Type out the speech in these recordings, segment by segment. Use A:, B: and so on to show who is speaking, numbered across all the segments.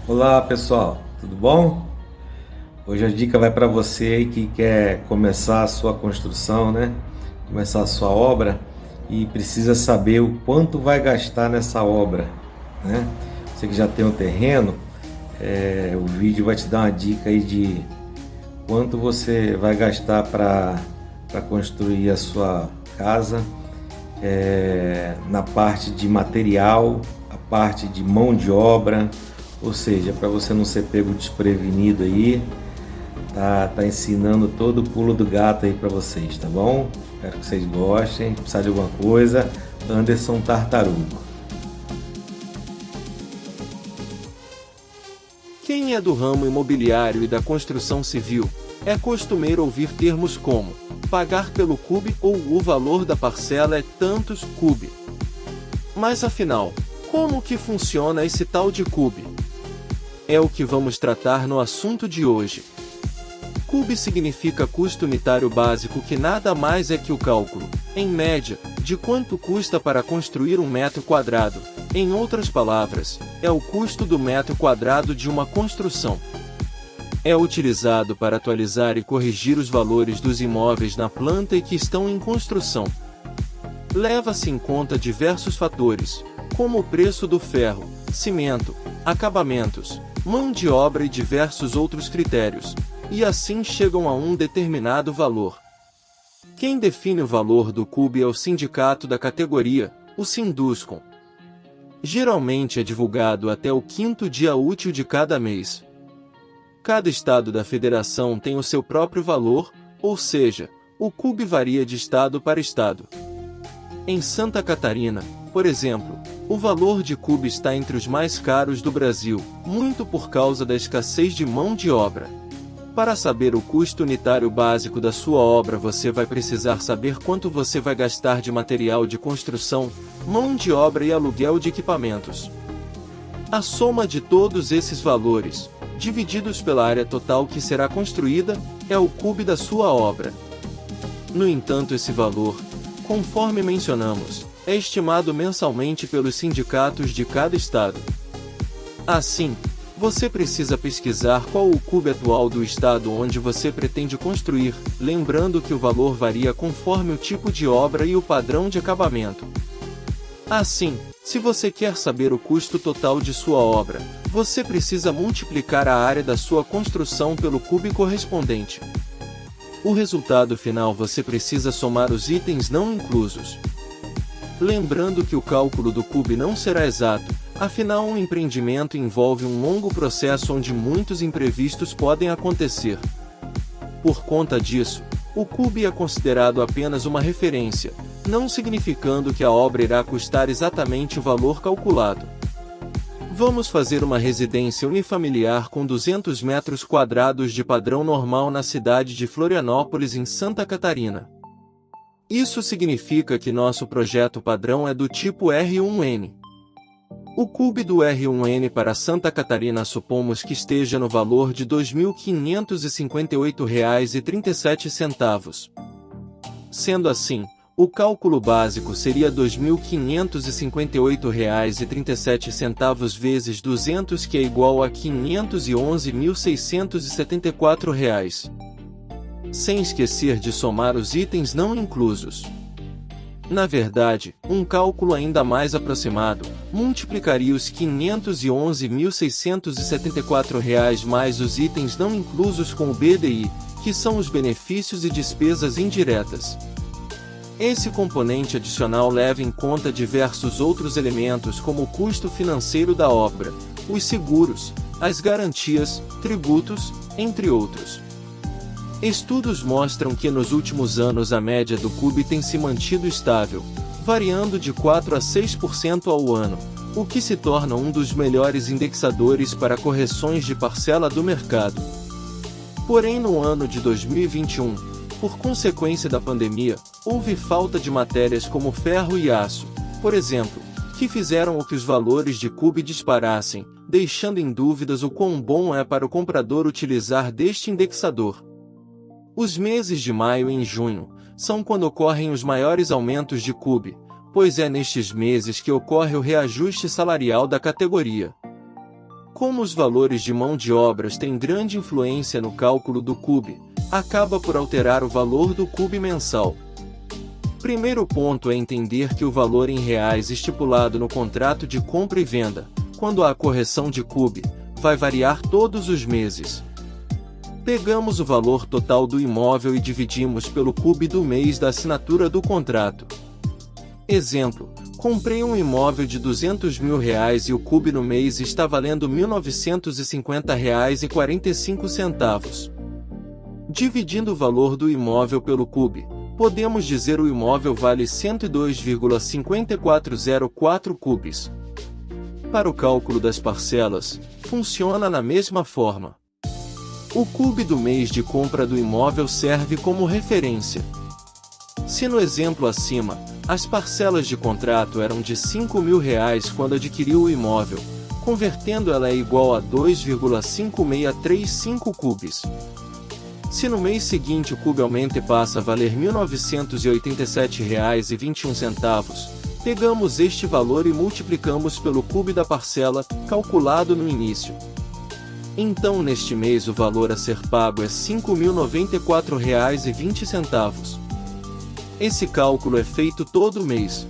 A: Olá pessoal, tudo bom? Hoje a dica vai para você aí que quer começar a sua construção, né? Começar a sua obra e precisa saber o quanto vai gastar nessa obra, né? Você que já tem um terreno, o vídeo vai te dar uma dica aí de quanto você vai gastar para construir a sua casa, na parte de material, a parte de mão de obra, ou seja, para você não ser pego desprevenido aí, tá ensinando todo o pulo do gato aí para vocês, tá bom? Espero que vocês gostem. Se precisar de alguma coisa, Anderson Tartarugo.
B: Quem é do ramo imobiliário e da construção civil, é costumeiro ouvir termos como pagar pelo cube ou o valor da parcela é tantos cube. Mas afinal, como que funciona esse tal de cube? É o que vamos tratar no assunto de hoje. Cube significa custo unitário básico, que nada mais é que o cálculo, em média, de quanto custa para construir um metro quadrado. Em outras palavras, é o custo do metro quadrado de uma construção. É utilizado para atualizar e corrigir os valores dos imóveis na planta e que estão em construção. Leva-se em conta diversos fatores, como o preço do ferro, cimento, acabamentos, mão de obra e diversos outros critérios, e assim chegam a um determinado valor. Quem define o valor do cube é o sindicato da categoria, o Sinduscon. Geralmente é divulgado até o 5º dia útil de cada mês. Cada estado da federação tem o seu próprio valor, ou seja, o cube varia de estado para estado. Em Santa Catarina, por exemplo, o valor de cube está entre os mais caros do Brasil, muito por causa da escassez de mão de obra. Para saber o custo unitário básico da sua obra, você vai precisar saber quanto você vai gastar de material de construção, mão de obra e aluguel de equipamentos. A soma de todos esses valores, divididos pela área total que será construída, é o cube da sua obra. No entanto, esse valor, conforme mencionamos, é estimado mensalmente pelos sindicatos de cada estado. Assim, você precisa pesquisar qual o cube atual do estado onde você pretende construir, lembrando que o valor varia conforme o tipo de obra e o padrão de acabamento. Assim, se você quer saber o custo total de sua obra, você precisa multiplicar a área da sua construção pelo cube correspondente. O resultado final, você precisa somar os itens não inclusos. Lembrando que o cálculo do cube não será exato, afinal um empreendimento envolve um longo processo onde muitos imprevistos podem acontecer. Por conta disso, o cube é considerado apenas uma referência, não significando que a obra irá custar exatamente o valor calculado. Vamos fazer uma residência unifamiliar com 200 metros quadrados de padrão normal na cidade de Florianópolis, em Santa Catarina. Isso significa que nosso projeto padrão é do tipo R1N. O cube do R1N para Santa Catarina supomos que esteja no valor de R$ 2.558,37. Sendo assim, o cálculo básico seria R$ 2.558,37 vezes 200, que é igual a R$ 511.674. Sem esquecer de somar os itens não inclusos. Na verdade, um cálculo ainda mais aproximado, multiplicaria os R$ 511.674 mais os itens não inclusos com o BDI, que são os benefícios e despesas indiretas. Esse componente adicional leva em conta diversos outros elementos, como o custo financeiro da obra, os seguros, as garantias, tributos, entre outros. Estudos mostram que nos últimos anos a média do cube tem se mantido estável, variando de 4 a 6% ao ano, o que se torna um dos melhores indexadores para correções de parcela do mercado. Porém, no ano de 2021, por consequência da pandemia, houve falta de matérias como ferro e aço, por exemplo, que fizeram com que os valores de cube disparassem, deixando em dúvidas o quão bom é para o comprador utilizar deste indexador. Os meses de maio e junho são quando ocorrem os maiores aumentos de cube, pois é nestes meses que ocorre o reajuste salarial da categoria. Como os valores de mão de obras têm grande influência no cálculo do CUB, acaba por alterar o valor do CUB mensal. Primeiro ponto é entender que o valor em reais estipulado no contrato de compra e venda, quando há correção de CUB, vai variar todos os meses. Pegamos o valor total do imóvel e dividimos pelo CUB do mês da assinatura do contrato. Exemplo: comprei um imóvel de R$200 mil e o CUB no mês está valendo R$ 1.950,45. Dividindo o valor do imóvel pelo CUB, podemos dizer o imóvel vale 102,5404 CUBs. Para o cálculo das parcelas, funciona na mesma forma. O CUB do mês de compra do imóvel serve como referência. Se no exemplo acima, as parcelas de contrato eram de R$ 5.000 quando adquiriu o imóvel, convertendo ela é igual a 2,5635 CUBs. Se no mês seguinte o CUB aumenta e passa a valer R$ 1.987,21, pegamos este valor e multiplicamos pelo CUB da parcela, calculado no início. Então neste mês o valor a ser pago é R$ 5.094,20. Esse cálculo é feito todo mês.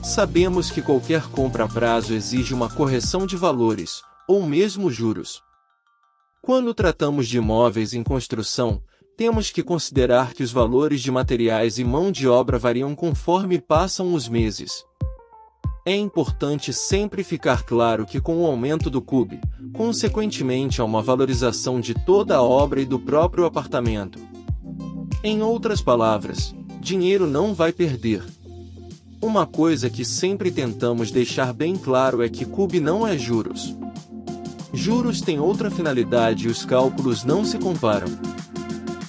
B: Sabemos que qualquer compra a prazo exige uma correção de valores, ou mesmo juros. Quando tratamos de imóveis em construção, temos que considerar que os valores de materiais e mão de obra variam conforme passam os meses. É importante sempre ficar claro que com o aumento do CUB, consequentemente há uma valorização de toda a obra e do próprio apartamento. Em outras palavras, dinheiro não vai perder. Uma coisa que sempre tentamos deixar bem claro é que CUB não é juros. Juros têm outra finalidade e os cálculos não se comparam.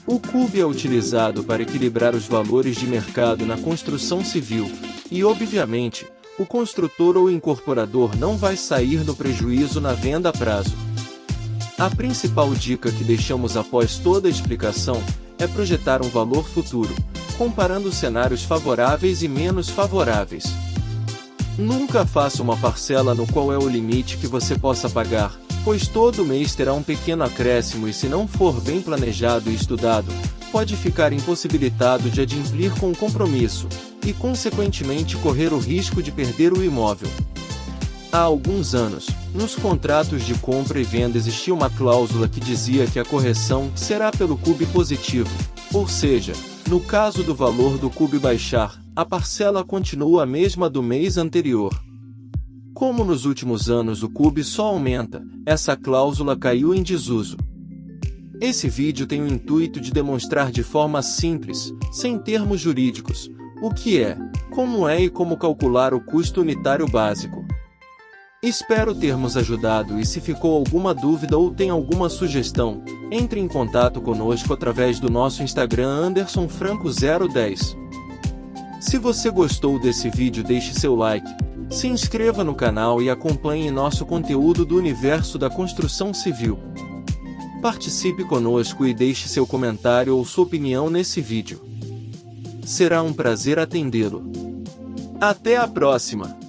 B: O CUB é utilizado para equilibrar os valores de mercado na construção civil, e obviamente, o construtor ou incorporador não vai sair no prejuízo na venda a prazo. A principal dica que deixamos após toda a explicação é projetar um valor futuro, comparando cenários favoráveis e menos favoráveis. Nunca faça uma parcela no qual é o limite que você possa pagar, pois todo mês terá um pequeno acréscimo e se não for bem planejado e estudado, pode ficar impossibilitado de adimplir com o compromisso, e consequentemente correr o risco de perder o imóvel. Há alguns anos, nos contratos de compra e venda existia uma cláusula que dizia que a correção será pelo CUB positivo, ou seja, no caso do valor do CUB baixar, a parcela continua a mesma do mês anterior. Como nos últimos anos o CUB só aumenta, essa cláusula caiu em desuso. Esse vídeo tem o intuito de demonstrar de forma simples, sem termos jurídicos, o que é, como é e como calcular o custo unitário básico. Espero termos ajudado e se ficou alguma dúvida ou tem alguma sugestão, entre em contato conosco através do nosso Instagram AndersonFranco010. Se você gostou desse vídeo, deixe seu like, se inscreva no canal e acompanhe nosso conteúdo do universo da construção civil. Participe conosco e deixe seu comentário ou sua opinião nesse vídeo. Será um prazer atendê-lo. Até a próxima!